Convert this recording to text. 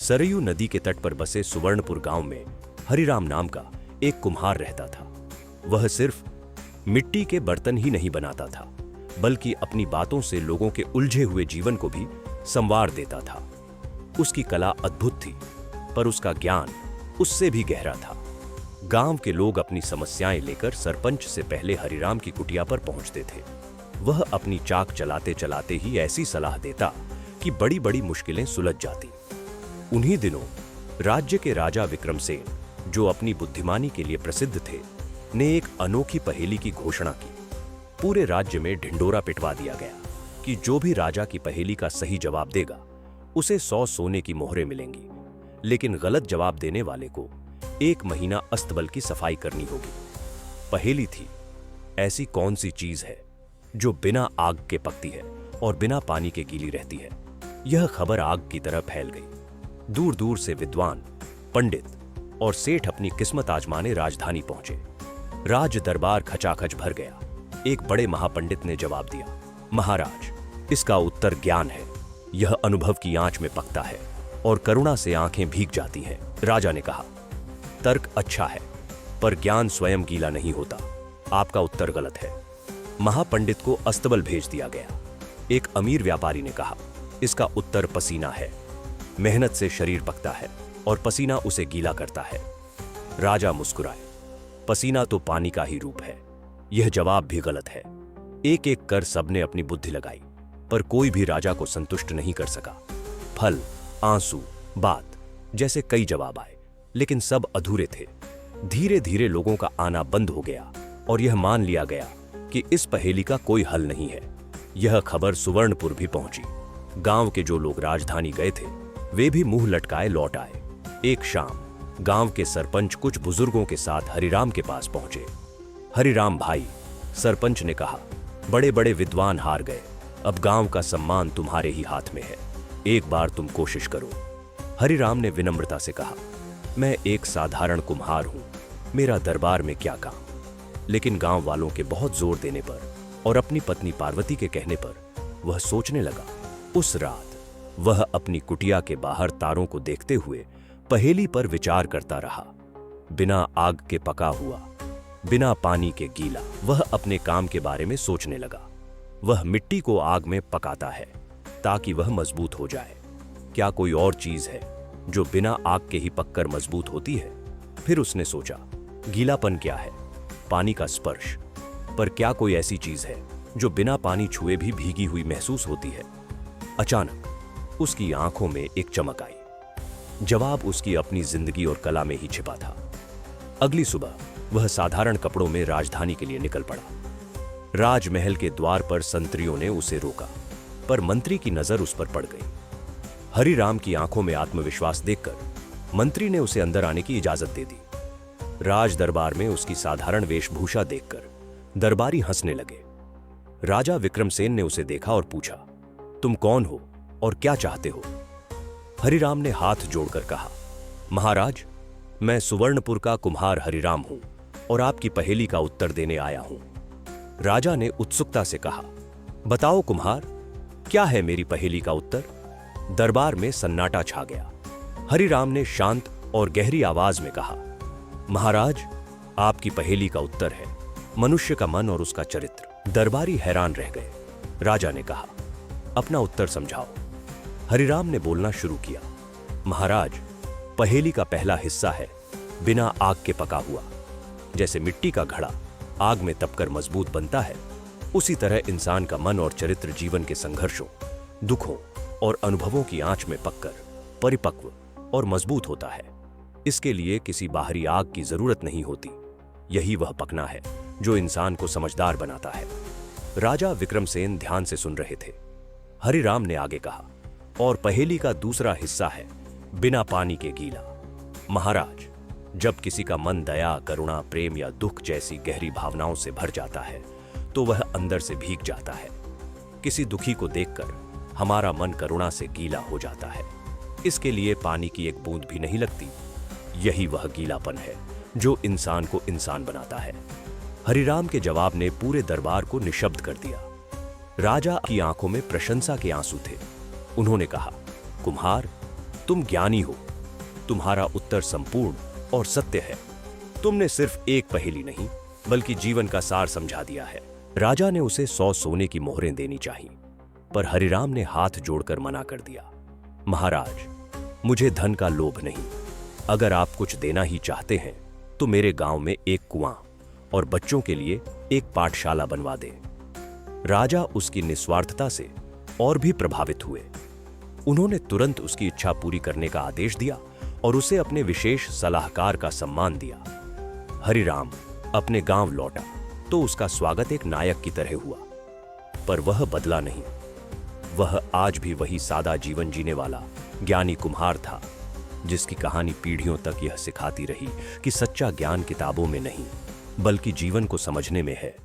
सरयू नदी के तट पर बसे सुवर्णपुर गांव में हरिराम नाम का एक कुम्हार रहता था। वह सिर्फ मिट्टी के बर्तन ही नहीं बनाता था, बल्कि अपनी बातों से लोगों के उलझे हुए जीवन को भी संवार देता था। उसकी कला अद्भुत थी, पर उसका ज्ञान उससे भी गहरा था। गांव के लोग अपनी समस्याएं लेकर सरपंच से पहले हरिराम की कुटिया पर पहुंचते थे। वह अपनी चाक चलाते चलाते ही ऐसी सलाह देता कि बड़ी बड़ी मुश्किलें सुलझ जाती। उन्हीं दिनों राज्य के राजा विक्रमसेन, जो अपनी बुद्धिमानी के लिए प्रसिद्ध थे, ने एक अनोखी पहेली की घोषणा की। पूरे राज्य में ढिंडोरा पिटवा दिया गया कि जो भी राजा की पहेली का सही जवाब देगा उसे 100 सोने की मोहरें मिलेंगी, लेकिन गलत जवाब देने वाले को 1 महीना अस्तबल की सफाई करनी होगी। पहेली थी, ऐसी कौन सी चीज है जो बिना आग के पकती है और बिना पानी के गीली रहती है। यह खबर आग की तरह फैल गई। दूर दूर से विद्वान, पंडित और सेठ अपनी किस्मत आजमाने राजधानी पहुंचे। राज दरबार खचाखच भर गया। एक बड़े महापंडित ने जवाब दिया, महाराज, इसका उत्तर ज्ञान है। यह अनुभव की आंच में पकता है और करुणा से आंखें भीग जाती हैं। राजा ने कहा, तर्क अच्छा है, पर ज्ञान स्वयं गीला नहीं होता। आपका उत्तर गलत है। महापंडित को अस्तबल भेज दिया गया। एक अमीर व्यापारी ने कहा, इसका उत्तर पसीना है। मेहनत से शरीर पकता है और पसीना उसे गीला करता है। राजा मुस्कुराए, पसीना तो पानी का ही रूप है। यह जवाब भी गलत है। एक एक कर सबने अपनी बुद्धि लगाई, पर कोई भी राजा को संतुष्ट नहीं कर सका। फल, आंसू, बात जैसे कई जवाब आए, लेकिन सब अधूरे थे। धीरे धीरे लोगों का आना बंद हो गया और यह मान लिया गया कि इस पहेली का कोई हल नहीं है। यह खबर सुवर्णपुर भी पहुंची। गांव के जो लोग राजधानी गए थे, वे भी मुंह लटकाए लौट आए। एक शाम गांव के सरपंच कुछ बुजुर्गों के साथ हरिराम के पास पहुंचे। हरिराम भाई, सरपंच ने कहा, बड़े बड़े विद्वान हार गए। अब गांव का सम्मान तुम्हारे ही हाथ में है। एक बार तुम कोशिश करो। हरिराम ने विनम्रता से कहा, मैं एक साधारण कुम्हार हूं, मेरा दरबार में क्या काम। लेकिन गांव वालों के बहुत जोर देने पर और अपनी पत्नी पार्वती के कहने पर वह सोचने लगा। उस रात वह अपनी कुटिया के बाहर तारों को देखते हुए पहेली पर विचार करता रहा। बिना आग के पका हुआ, बिना पानी के गीला। वह अपने काम के बारे में सोचने लगा। वह मिट्टी को आग में पकाता है ताकि वह मजबूत हो जाए। क्या कोई और चीज है जो बिना आग के ही पककर मजबूत होती है? फिर उसने सोचा, गीलापन क्या है? पानी का स्पर्श। पर क्या कोई ऐसी चीज है जो बिना पानी छुए भी भीगी हुई महसूस होती है? अचानक उसकी आंखों में एक चमक आई। जवाब उसकी अपनी जिंदगी और कला में ही छिपा था। अगली सुबह वह साधारण कपड़ों में राजधानी के लिए निकल पड़ा। राजमहल के द्वार पर संतरियों ने उसे रोका, पर मंत्री की नजर उस पर पड़ गई। हरिराम की आंखों में आत्मविश्वास देखकर मंत्री ने उसे अंदर आने की इजाजत दे दी। राज दरबार में उसकी साधारण वेशभूषा देखकर दरबारी हंसने लगे। राजा विक्रमसेन ने उसे देखा और पूछा, तुम कौन हो और क्या चाहते हो? हरिराम ने हाथ जोड़कर कहा, महाराज, मैं सुवर्णपुर का कुम्हार हरिराम हूं और आपकी पहेली का उत्तर देने आया हूं। राजा ने उत्सुकता से कहा, बताओ कुम्हार, क्या है मेरी पहेली का उत्तर? दरबार में सन्नाटा छा गया। हरिराम ने शांत और गहरी आवाज में कहा, महाराज, आपकी पहेली का उत्तर है मनुष्य का मन और उसका चरित्र। दरबारी हैरान रह गए। राजा ने कहा, अपना उत्तर समझाओ। हरिराम ने बोलना शुरू किया, महाराज, पहेली का पहला हिस्सा है बिना आग के पका हुआ। जैसे मिट्टी का घड़ा आग में तपकर मजबूत बनता है, उसी तरह इंसान का मन और चरित्र जीवन के संघर्षों, दुखों और अनुभवों की आंच में पककर परिपक्व और मजबूत होता है। इसके लिए किसी बाहरी आग की जरूरत नहीं होती। यही वह पकना है जो इंसान को समझदार बनाता है। राजा विक्रमसेन ध्यान से सुन रहे थे। हरिराम ने आगे कहा, और पहेली का दूसरा हिस्सा है बिना पानी के गीला। महाराज, जब किसी का मन दया, करुणा, प्रेम या दुख जैसी गहरी भावनाओं से भर जाता है तो वह अंदर से भीग जाता है। किसी दुखी को देखकर हमारा मन करुणा से गीला हो जाता है। इसके लिए पानी की एक बूंद भी नहीं लगती। यही वह गीलापन है जो इंसान को इंसान बनाता है। हरिराम के जवाब ने पूरे दरबार को निशब्द कर दिया। राजा की आंखों में प्रशंसा के आंसू थे। उन्होंने कहा, कुम्हार, तुम ज्ञानी हो, तुम्हारा उत्तर संपूर्ण और सत्य है। तुमने सिर्फ एक पहेली नहीं बल्कि जीवन का सार समझा दिया है। राजा ने उसे 100 सोने की मोहरें देनी चाहिए, पर हरिराम ने हाथ जोड़कर मना कर दिया। महाराज, मुझे धन का लोभ नहीं। अगर आप कुछ देना ही चाहते हैं तो मेरे गांव में एक कुआं और बच्चों के लिए एक पाठशाला बनवा दें। राजा उसकी निस्वार्थता से और भी प्रभावित हुए। उन्होंने तुरंत उसकी इच्छा पूरी करने का आदेश दिया और उसे अपने विशेष सलाहकार का सम्मान दिया। हरिराम अपने गांव लौटा तो उसका स्वागत एक नायक की तरह हुआ, पर वह बदला नहीं। वह आज भी वही सादा जीवन जीने वाला ज्ञानी कुम्हार था, जिसकी कहानी पीढ़ियों तक यह सिखाती रही कि सच्चा ज्ञान किताबों में नहीं बल्कि जीवन को समझने में है।